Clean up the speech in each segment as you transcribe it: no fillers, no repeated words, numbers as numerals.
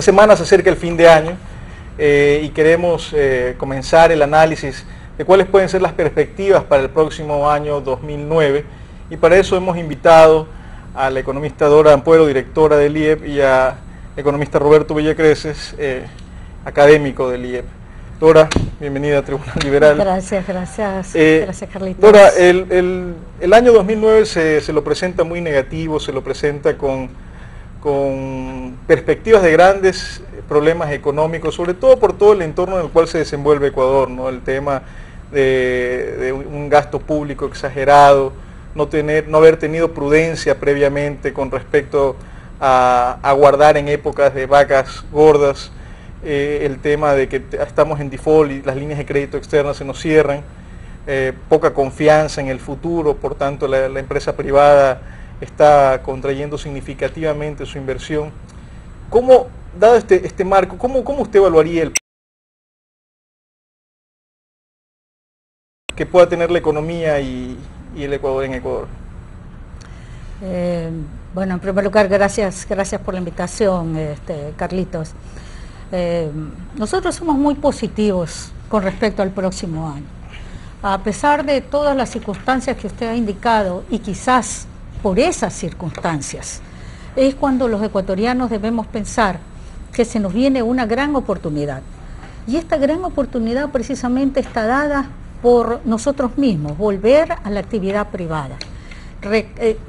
Semanas se acerca el fin de año y queremos comenzar el análisis de cuáles pueden ser las perspectivas para el próximo año 2009, y para eso hemos invitado a la economista Dora Ampuero, directora del IEP, y al economista Roberto Villacreces, académico del IEP. Dora, bienvenida a Tribunal Liberal. Gracias Carlitos. Dora, el año 2009 se lo presenta muy negativo, se lo presenta con perspectivas de grandes problemas económicos, sobre todo por todo el entorno en el cual se desenvuelve Ecuador, ¿no? El tema de un gasto público exagerado, no haber tenido prudencia previamente con respecto a guardar en épocas de vacas gordas, el tema de que estamos en default y las líneas de crédito externas se nos cierran, poca confianza en el futuro, por tanto la empresa privada está contrayendo significativamente su inversión. ¿Cómo, dado este marco, cómo usted evaluaría el que pueda tener la economía y el Ecuador en Ecuador? Bueno, en primer lugar, gracias por la invitación, Carlitos. Nosotros somos muy positivos con respecto al próximo año. A pesar de todas las circunstancias que usted ha indicado, y quizás por esas circunstancias, es cuando los ecuatorianos debemos pensar que se nos viene una gran oportunidad. Y esta gran oportunidad precisamente está dada por nosotros mismos, volver a la actividad privada,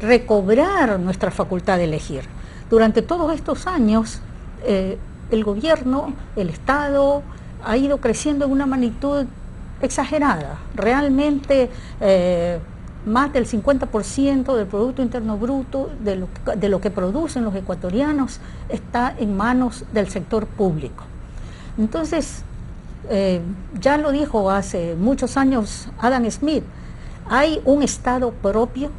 recobrar nuestra facultad de elegir. Durante todos estos años, el gobierno, el Estado, ha ido creciendo en una magnitud exagerada. Realmente más del 50% del Producto Interno Bruto, de lo que producen los ecuatorianos, está en manos del sector público. Entonces, ya lo dijo hace muchos años Adam Smith, hay un Estado propio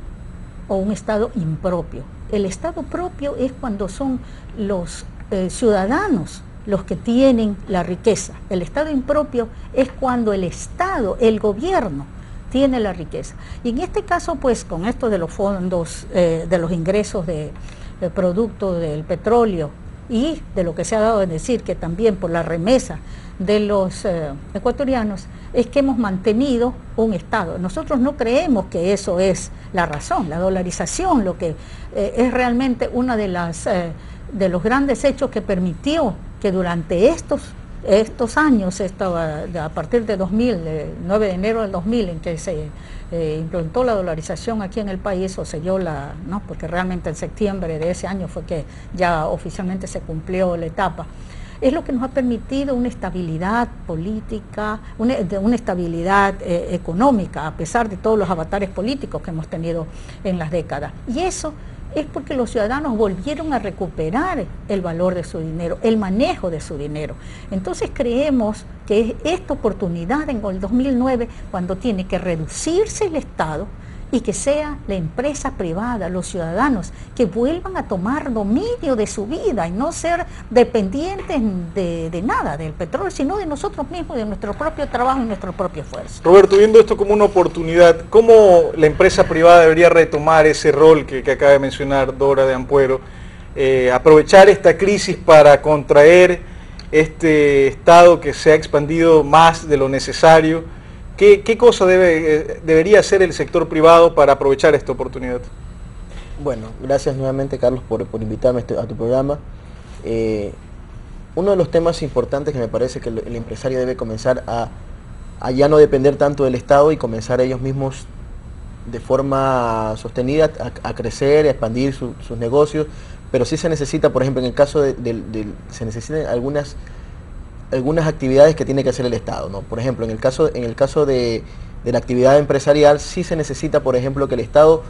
o un Estado impropio. El Estado propio es cuando son los ciudadanos los que tienen la riqueza. El Estado impropio es cuando el Estado, el gobierno, tiene la riqueza. Y en este caso, pues, con esto de los fondos, de los ingresos de producto del petróleo y de lo que se ha dado a decir que también por la remesa de los ecuatorianos, es que hemos mantenido un Estado. Nosotros no creemos que eso es la razón. La dolarización, lo que es realmente una de de los grandes hechos que permitió que durante estos años, a partir de 2000, el 9 de enero del 2000, en que se implementó la dolarización aquí en el país, o selló no, porque realmente en septiembre de ese año fue que ya oficialmente se cumplió la etapa, es lo que nos ha permitido una estabilidad política, una estabilidad económica, a pesar de todos los avatares políticos que hemos tenido en las décadas. Y eso es porque los ciudadanos volvieron a recuperar el valor de su dinero, el manejo de su dinero. Entonces creemos que es esta oportunidad en el 2009 cuando tiene que reducirse el Estado y que sea la empresa privada, los ciudadanos, que vuelvan a tomar dominio de su vida y no ser dependientes de nada, del petróleo, sino de nosotros mismos, de nuestro propio trabajo y nuestro propio esfuerzo. Roberto, viendo esto como una oportunidad, ¿cómo la empresa privada debería retomar ese rol que acaba de mencionar Dora de Ampuero? Aprovechar esta crisis para contraer este Estado que se ha expandido más de lo necesario. ¿Qué cosa debería hacer el sector privado para aprovechar esta oportunidad? Bueno, gracias nuevamente, Carlos, por invitarme a tu programa. Uno de los temas importantes que me parece que el empresario debe comenzar a ya no depender tanto del Estado y comenzar ellos mismos de forma sostenida a crecer, a expandir sus negocios, pero sí se necesita, por ejemplo, en el caso se necesitan algunas actividades que tiene que hacer el Estado, ¿no? Por ejemplo, en el caso de la actividad empresarial, sí se necesita, por ejemplo, que el Estado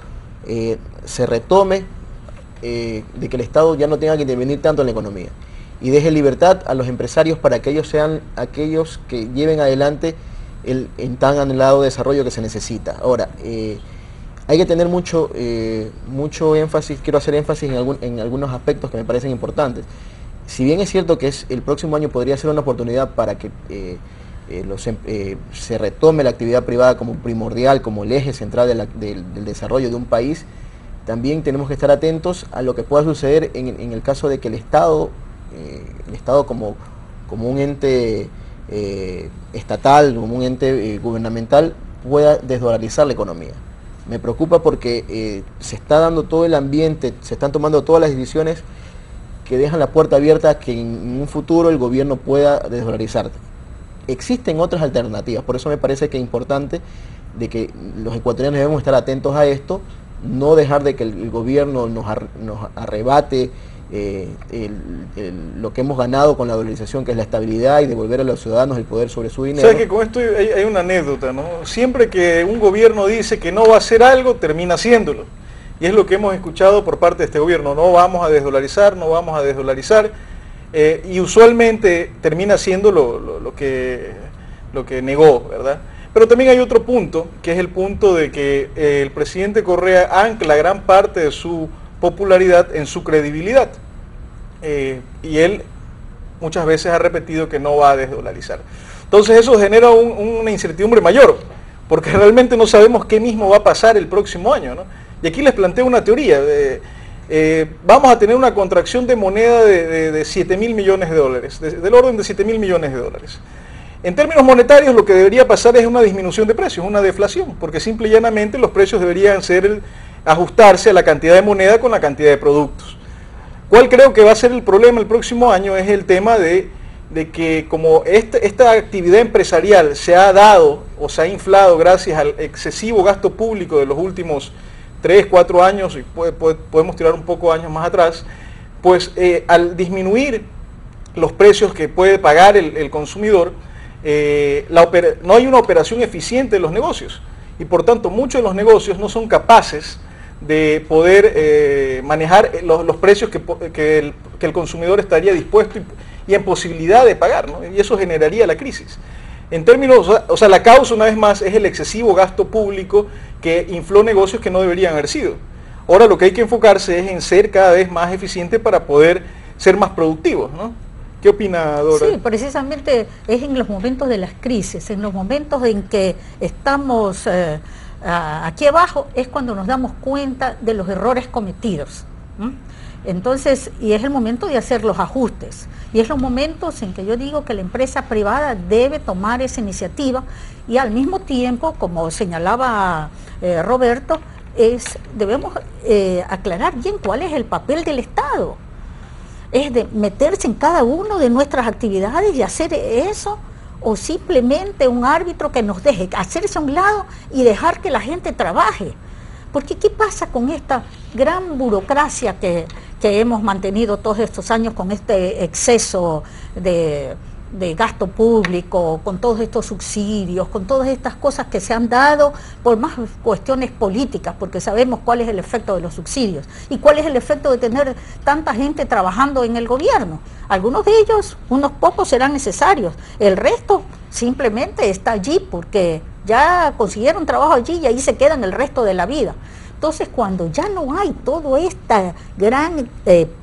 se retome, de que el Estado ya no tenga que intervenir tanto en la economía y deje libertad a los empresarios para que ellos sean aquellos que lleven adelante el tan anhelado desarrollo que se necesita. Ahora, hay que tener mucho énfasis, quiero hacer énfasis en algunos aspectos que me parecen importantes. Si bien es cierto que el próximo año podría ser una oportunidad para que se retome la actividad privada como primordial, como el eje central del desarrollo de un país, también tenemos que estar atentos a lo que pueda suceder en el caso de que el Estado el Estado como un ente estatal, como un ente gubernamental, pueda desdolarizar la economía. Me preocupa porque se está dando todo el ambiente, se están tomando todas las decisiones que dejan la puerta abierta a que en un futuro el gobierno pueda desdolarizar. Existen otras alternativas, por eso me parece que es importante de que los ecuatorianos debemos estar atentos a esto, no dejar de que el gobierno nos arrebate lo que hemos ganado con la dolarización, que es la estabilidad, y devolver a los ciudadanos el poder sobre su dinero. ¿Sabes que con esto hay una anécdota, ¿no? Siempre que un gobierno dice que no va a hacer algo, termina haciéndolo. Y es lo que hemos escuchado por parte de este gobierno: no vamos a desdolarizar, no vamos a desdolarizar, y usualmente termina haciendo lo que negó, ¿verdad? Pero también hay otro punto, que es el punto de que el presidente Correa ancla gran parte de su popularidad en su credibilidad, y él muchas veces ha repetido que no va a desdolarizar. Entonces eso genera una incertidumbre mayor, porque realmente no sabemos qué mismo va a pasar el próximo año, ¿no? Y aquí les planteo una teoría. Vamos a tener una contracción de moneda de 7.000 millones de dólares, del orden de 7.000 millones de dólares. En términos monetarios, lo que debería pasar es una disminución de precios, una deflación, porque simple y llanamente los precios deberían ajustarse a la cantidad de moneda con la cantidad de productos. ¿Cuál creo que va a ser el problema el próximo año? Es el tema de que como esta actividad empresarial se ha dado o se ha inflado gracias al excesivo gasto público de los últimos 3, 4 años, y podemos tirar un poco años más atrás, pues al disminuir los precios que puede pagar el consumidor, no hay una operación eficiente de los negocios, y por tanto muchos de los negocios no son capaces de poder manejar los precios que el consumidor estaría dispuesto y en posibilidad de pagar, ¿no? Y eso generaría la crisis. En términos, o sea, la causa una vez más es el excesivo gasto público que infló negocios que no deberían haber sido. Ahora lo que hay que enfocarse es en ser cada vez más eficiente para poder ser más productivos, ¿no? ¿Qué opina, Dora? Sí, precisamente es en los momentos de las crisis, en los momentos en que estamos aquí abajo, es cuando nos damos cuenta de los errores cometidos. Entonces, y es el momento de hacer los ajustes, y es los momentos en que yo digo que la empresa privada debe tomar esa iniciativa, y al mismo tiempo, como señalaba Roberto, debemos aclarar bien cuál es el papel del Estado. Es de meterse en cada una de nuestras actividades y hacer eso, o simplemente un árbitro que nos deje hacerse a un lado y dejar que la gente trabaje. Porque ¿qué pasa con esta gran burocracia que hemos mantenido todos estos años, con este exceso de gasto público, con todos estos subsidios, con todas estas cosas que se han dado por más cuestiones políticas, porque sabemos cuál es el efecto de los subsidios y cuál es el efecto de tener tanta gente trabajando en el gobierno? Algunos de ellos, unos pocos, serán necesarios, el resto simplemente está allí porque ya consiguieron trabajo allí y ahí se quedan el resto de la vida. Entonces, cuando ya no hay todo este gran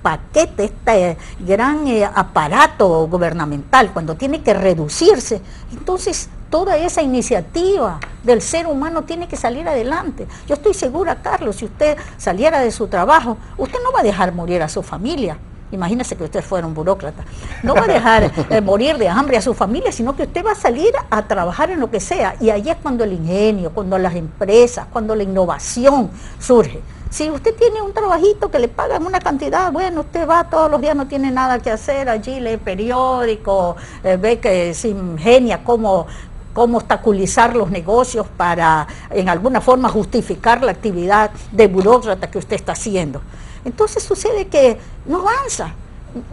paquete, este gran aparato gubernamental, cuando tiene que reducirse, entonces toda esa iniciativa del ser humano tiene que salir adelante. Yo estoy segura, Carlos, si usted saliera de su trabajo, usted no va a dejar morir a su familia. Imagínese que usted fuera un burócrata. No va a dejar morir de hambre a su familia, sino que usted va a salir a trabajar en lo que sea. Y ahí es cuando el ingenio, cuando las empresas, cuando la innovación surge. Si usted tiene un trabajito que le pagan una cantidad, bueno, usted va todos los días, no tiene nada que hacer, allí lee periódico, ve que se ingenia cómo obstaculizar los negocios para en alguna forma justificar la actividad de burócrata que usted está haciendo. Entonces sucede que no avanza,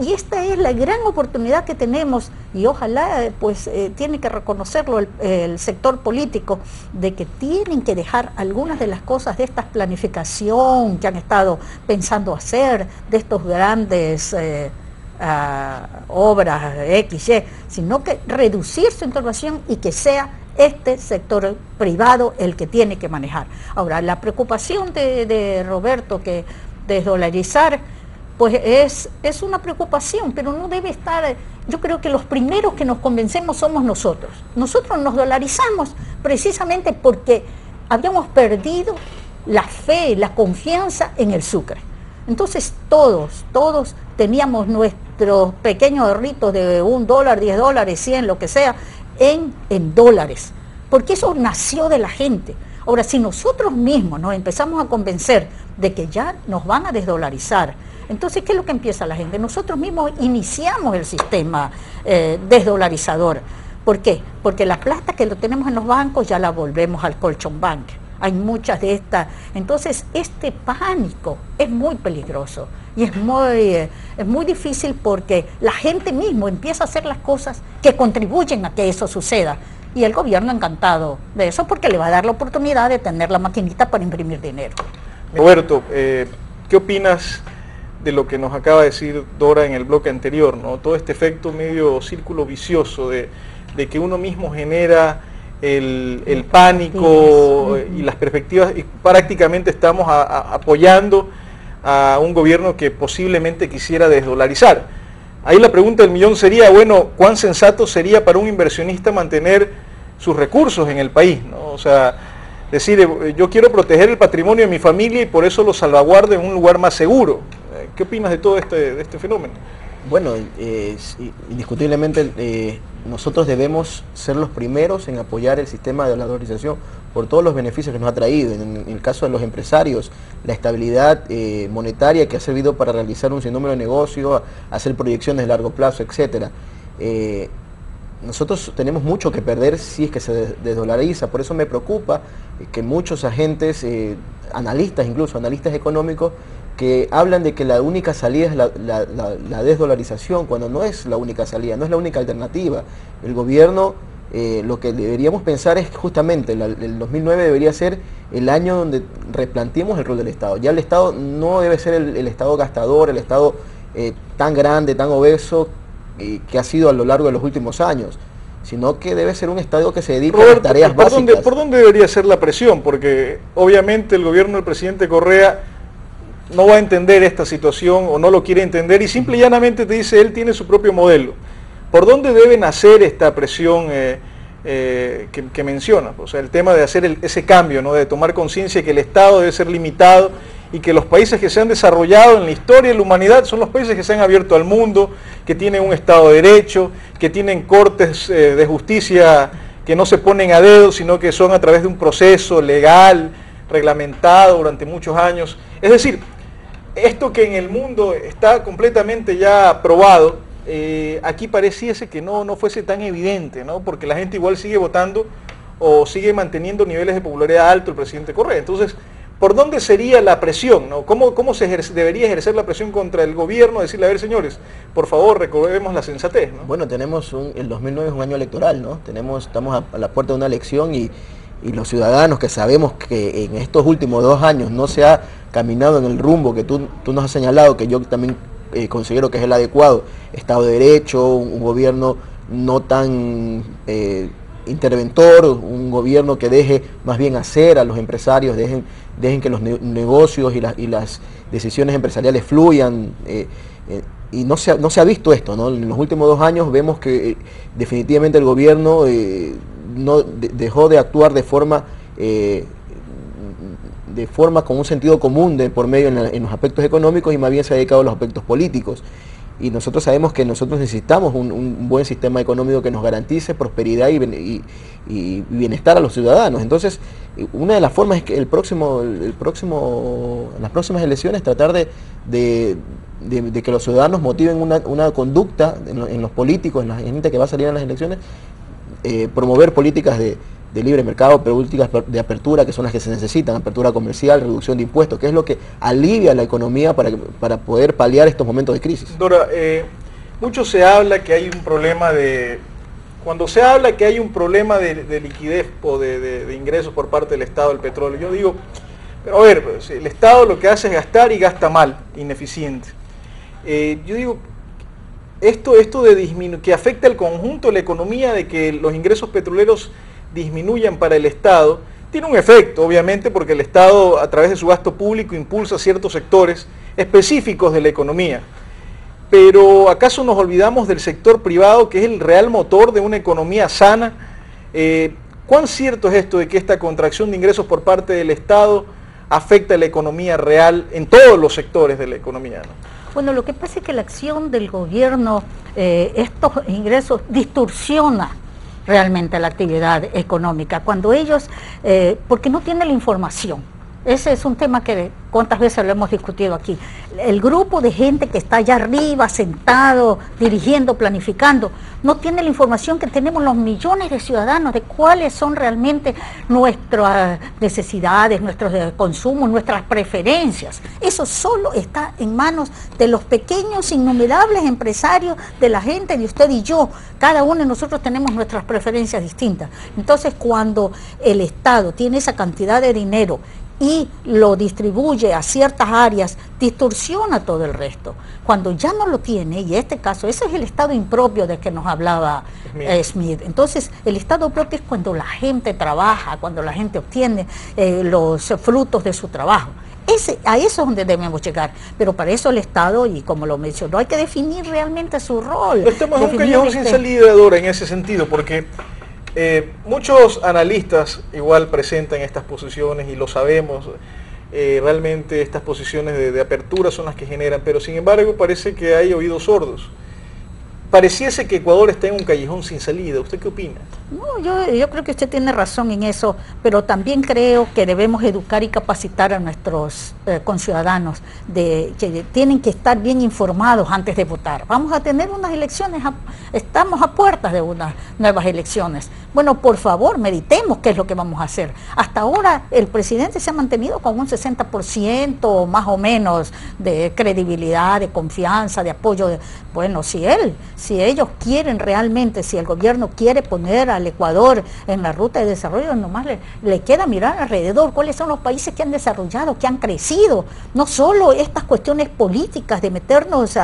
y esta es la gran oportunidad que tenemos, y ojalá pues tiene que reconocerlo el sector político, de que tienen que dejar algunas de las cosas de esta planificación que han estado pensando hacer, de estos grandes obras XY, sino que reducir su intervención y que sea este sector privado el que tiene que manejar. Ahora, la preocupación de Roberto, que desdolarizar, pues es una preocupación, pero no debe estar. Yo creo que los primeros que nos convencemos somos nosotros. Nosotros nos dolarizamos precisamente porque habíamos perdido la fe, la confianza en el Sucre. Entonces todos teníamos nuestros pequeños ahorritos de $1, $10, 100, lo que sea, en dólares, porque eso nació de la gente. Ahora, si nosotros mismos nos empezamos a convencer de que ya nos van a desdolarizar, entonces, ¿qué es lo que empieza la gente? Nosotros mismos iniciamos el sistema desdolarizador. ¿Por qué? Porque la plata que lo tenemos en los bancos ya la volvemos al colchón bank. Hay muchas de estas. Entonces, este pánico es muy peligroso y es muy difícil porque la gente mismo empieza a hacer las cosas que contribuyen a que eso suceda. Y el gobierno encantado de eso porque le va a dar la oportunidad de tener la maquinita para imprimir dinero. Roberto, ¿qué opinas de lo que nos acaba de decir Dora en el bloque anterior, ¿no? Todo este efecto medio círculo vicioso de que uno mismo genera el pánico y las perspectivas, y prácticamente estamos apoyando a un gobierno que posiblemente quisiera desdolarizar. Ahí la pregunta del millón sería, bueno, ¿cuán sensato sería para un inversionista mantener sus recursos en el país, ¿no? O sea, decir, yo quiero proteger el patrimonio de mi familia y por eso lo salvaguardo en un lugar más seguro. ¿Qué opinas de todo este fenómeno? Bueno, indiscutiblemente nosotros debemos ser los primeros en apoyar el sistema de la dolarización por todos los beneficios que nos ha traído. En el caso de los empresarios, la estabilidad monetaria que ha servido para realizar un sinnúmero de negocios, hacer proyecciones de largo plazo, etcétera. Nosotros tenemos mucho que perder si es que se desdolariza. Por eso me preocupa que muchos agentes, analistas económicos, que hablan de que la única salida es la desdolarización, cuando no es la única salida, no es la única alternativa. El gobierno, lo que deberíamos pensar es justamente, el 2009 debería ser el año donde replanteemos el rol del Estado. Ya el Estado no debe ser el Estado gastador, el Estado tan grande, tan obeso, que ha sido a lo largo de los últimos años, sino que debe ser un Estado que se dedique a las tareas básicas. ¿Por dónde debería ser la presión? Porque obviamente el gobierno del presidente Correa no va a entender esta situación o no lo quiere entender y simple y llanamente te dice, él tiene su propio modelo. ¿Por dónde debe nacer esta presión que mencionas? O sea, el tema de hacer ese cambio, ¿no? De tomar conciencia que el Estado debe ser limitado y que los países que se han desarrollado en la historia de la humanidad son los países que se han abierto al mundo, que tienen un Estado de Derecho, que tienen cortes de justicia que no se ponen a dedo, sino que son a través de un proceso legal, reglamentado durante muchos años. Es decir, esto que en el mundo está completamente ya probado, aquí pareciese que no fuese tan evidente, ¿no? Porque la gente igual sigue votando o sigue manteniendo niveles de popularidad alto el presidente Correa. Entonces, ¿por dónde sería la presión, ¿no? ¿Cómo debería ejercer la presión contra el gobierno? Decirle, a ver, señores, por favor, recobremos la sensatez, ¿no? Bueno, el 2009 es un año electoral, ¿no? Estamos a la puerta de una elección y los ciudadanos que sabemos que en estos últimos 2 años no se ha caminado en el rumbo que tú nos has señalado, que yo también considero que es el adecuado, Estado de Derecho, un gobierno no tan interventor, un gobierno que deje más bien hacer a los empresarios, dejen que los negocios y las decisiones empresariales fluyan, y no se ha visto esto, ¿no? En los últimos 2 años vemos que definitivamente el gobierno no dejó de actuar de forma con un sentido común por medio en los aspectos económicos y más bien se ha dedicado a los aspectos políticos. Y nosotros sabemos que nosotros necesitamos un buen sistema económico que nos garantice prosperidad y bienestar a los ciudadanos. Entonces, una de las formas es que en las próximas elecciones tratar de que los ciudadanos motiven una conducta en los políticos, en la gente que va a salir en las elecciones, promover políticas de libre mercado, políticas de apertura, que son las que se necesitan, apertura comercial, reducción de impuestos, que es lo que alivia la economía para poder paliar estos momentos de crisis. Dora, mucho se habla que hay un problema cuando se habla que hay un problema de liquidez o de ingresos por parte del Estado del petróleo, yo digo, pero a ver, pues, el Estado lo que hace es gastar y gasta mal, ineficiente. Yo digo, esto que afecta el conjunto de la economía, de que los ingresos petroleros disminuyan para el Estado, tiene un efecto, obviamente, porque el Estado, a través de su gasto público, impulsa ciertos sectores específicos de la economía. Pero ¿acaso nos olvidamos del sector privado, que es el real motor de una economía sana? ¿Cuán cierto es esto de que esta contracción de ingresos por parte del Estado afecta a la economía real en todos los sectores de la economía, ¿no? Bueno, lo que pasa es que la acción del gobierno, estos ingresos distorsiona realmente la actividad económica, cuando ellos, porque no tienen la información. Ese es un tema que cuántas veces lo hemos discutido aquí. El grupo de gente que está allá arriba, sentado, dirigiendo, planificando, no tiene la información que tenemos los millones de ciudadanos de cuáles son realmente nuestras necesidades, nuestros consumos, nuestras preferencias. Eso solo está en manos de los pequeños, innumerables empresarios, de la gente, de usted y yo. Cada uno de nosotros tenemos nuestras preferencias distintas. Entonces, cuando el Estado tiene esa cantidad de dinero y lo distribuye a ciertas áreas, distorsiona todo el resto. Cuando ya no lo tiene, y en este caso, ese es el estado impropio de que nos hablaba Smith. Entonces, el estado propio es cuando la gente trabaja, cuando la gente obtiene los frutos de su trabajo. A eso es donde debemos llegar, pero para eso el Estado, y como lo mencionó, hay que definir realmente su rol. Estamos en un callejón sin salida, Dora, en ese sentido, porque muchos analistas igual presentan estas posiciones y lo sabemos, realmente estas posiciones de apertura son las que generan, pero sin embargo parece que hay oídos sordos. Pareciese que Ecuador está en un callejón sin salida. ¿Usted qué opina? No, yo creo que usted tiene razón en eso, pero también creo que debemos educar y capacitar a nuestros conciudadanos que tienen que estar bien informados antes de votar. Vamos a tener unas elecciones, estamos a puertas de unas nuevas elecciones. Bueno, por favor, meditemos qué es lo que vamos a hacer. Hasta ahora el presidente se ha mantenido con un 60% más o menos de credibilidad, de confianza, de apoyo. Bueno, si ellos quieren realmente, si el gobierno quiere poner al Ecuador en la ruta de desarrollo, nomás le queda mirar alrededor cuáles son los países que han desarrollado, que han crecido. No solo estas cuestiones políticas de meternos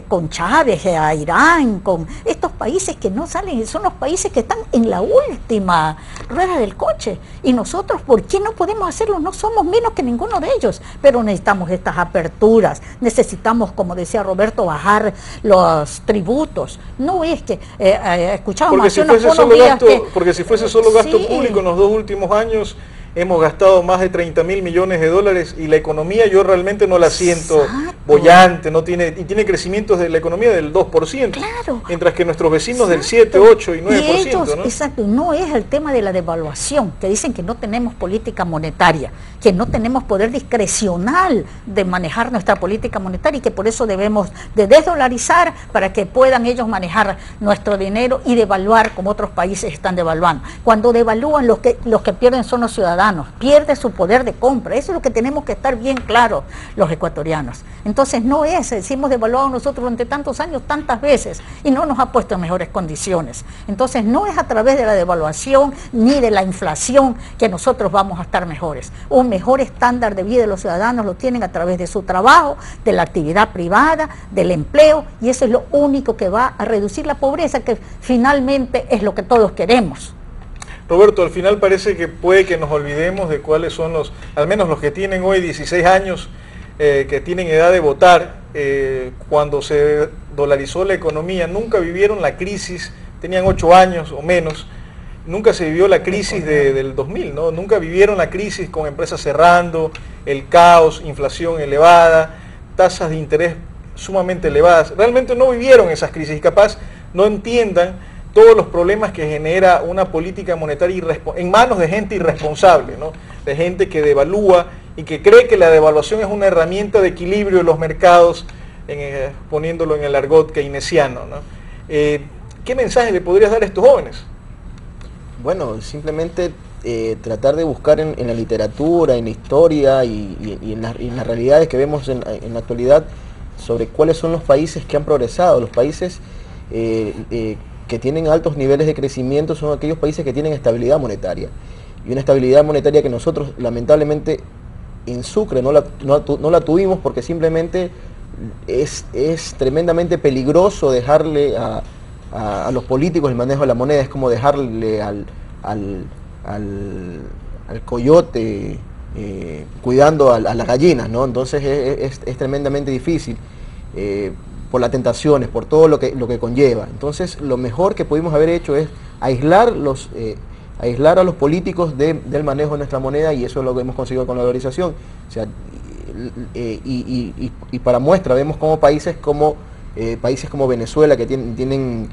con Chávez, a Irán, con estos países que no salen, son los países que están en la última rueda del coche. Y nosotros, ¿por qué no podemos hacerlo? No somos menos que ninguno de ellos, pero necesitamos estas aperturas, necesitamos, como decía Roberto, bajar los tributos. No es que escuchábamos hace unos días porque si fuese solo gasto sí, público en los 2 últimos años hemos gastado más de 30.000 millones de dólares y la economía yo realmente no la siento bollante, tiene crecimientos de la economía del 2%, claro, mientras que nuestros vecinos del 7, 8 y 9%. Y ellos, ¿no? Exacto, no es el tema de la devaluación, que dicen que no tenemos política monetaria, que no tenemos poder discrecional de manejar nuestra política monetaria y que por eso debemos de desdolarizar para que puedan ellos manejar nuestro dinero y devaluar como otros países están devaluando. Cuando devalúan, los que pierden son los ciudadanos, pierde su poder de compra. Eso es lo que tenemos que estar bien claros los ecuatorianos. Entonces no es, si hemos devaluado nosotros durante tantos años, tantas veces, y no nos ha puesto en mejores condiciones. Entonces no es a través de la devaluación ni de la inflación que nosotros vamos a estar mejores. Un mejor estándar de vida de los ciudadanos lo tienen a través de su trabajo, de la actividad privada, del empleo, y eso es lo único que va a reducir la pobreza, que finalmente es lo que todos queremos. Roberto, al final parece que puede que nos olvidemos de cuáles son al menos los que tienen hoy 16 años, que tienen edad de votar, cuando se dolarizó la economía, nunca vivieron la crisis, tenían 8 años o menos, nunca se vivió la crisis del 2000, ¿no? Nunca vivieron la crisis con empresas cerrando, el caos, inflación elevada, tasas de interés sumamente elevadas. Realmente no vivieron esas crisis y capaz no entiendan todos los problemas que genera una política monetaria en manos de gente irresponsable, ¿no? De gente que devalúa y que cree que la devaluación es una herramienta de equilibrio de los mercados, poniéndolo en el argot keynesiano, ¿no? ¿Qué mensaje le podrías dar a estos jóvenes? Bueno, simplemente tratar de buscar en la literatura, en la historia y en las realidades que vemos en la actualidad sobre cuáles son los países que han progresado. Los países que tienen altos niveles de crecimiento son aquellos países que tienen estabilidad monetaria. Y una estabilidad monetaria que nosotros lamentablemente en Sucre no la tuvimos porque simplemente es tremendamente peligroso dejarle a los políticos el manejo de la moneda. Es como dejarle al coyote cuidando a las gallinas, ¿no? Entonces es tremendamente difícil. Por las tentaciones, por todo lo que conlleva. Entonces, lo mejor que pudimos haber hecho es aislar a los políticos del manejo de nuestra moneda, y eso es lo que hemos conseguido con la dolarización. O sea, y para muestra vemos como países como Venezuela, que tienen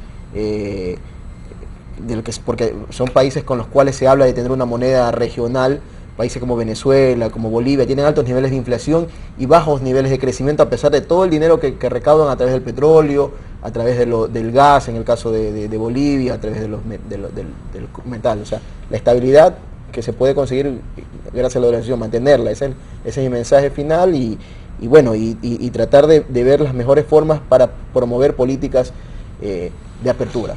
porque son países con los cuales se habla de tener una moneda regional, países como Venezuela, como Bolivia, tienen altos niveles de inflación y bajos niveles de crecimiento a pesar de todo el dinero que recaudan a través del petróleo, a través del gas, en el caso de Bolivia, a través del metal. O sea, la estabilidad que se puede conseguir gracias a la organización, mantenerla, ese es mi mensaje final y tratar de ver las mejores formas para promover políticas de apertura.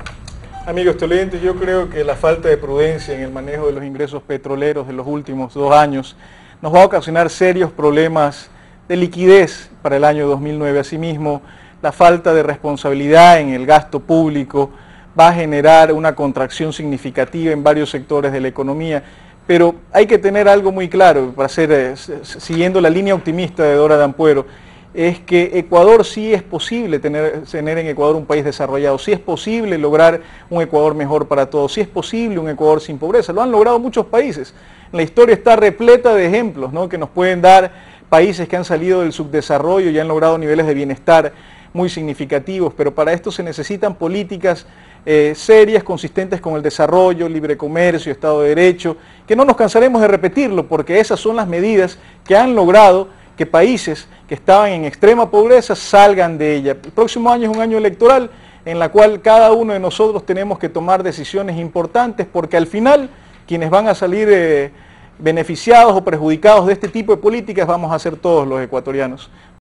Amigos televidentes, yo creo que la falta de prudencia en el manejo de los ingresos petroleros de los últimos 2 años nos va a ocasionar serios problemas de liquidez para el año 2009. Asimismo, la falta de responsabilidad en el gasto público va a generar una contracción significativa en varios sectores de la economía. Pero hay que tener algo muy claro, para siguiendo la línea optimista de Dora Dampuero, es que Ecuador sí es posible tener en Ecuador un país desarrollado, sí es posible lograr un Ecuador mejor para todos, sí es posible un Ecuador sin pobreza, lo han logrado muchos países. La historia está repleta de ejemplos, ¿no?, que nos pueden dar países que han salido del subdesarrollo y han logrado niveles de bienestar muy significativos, pero para esto se necesitan políticas serias, consistentes con el desarrollo, libre comercio, Estado de Derecho, que no nos cansaremos de repetirlo, porque esas son las medidas que han logrado que países que estaban en extrema pobreza salgan de ella. El próximo año es un año electoral en la cual cada uno de nosotros tenemos que tomar decisiones importantes, porque al final quienes van a salir beneficiados o perjudicados de este tipo de políticas vamos a ser todos los ecuatorianos.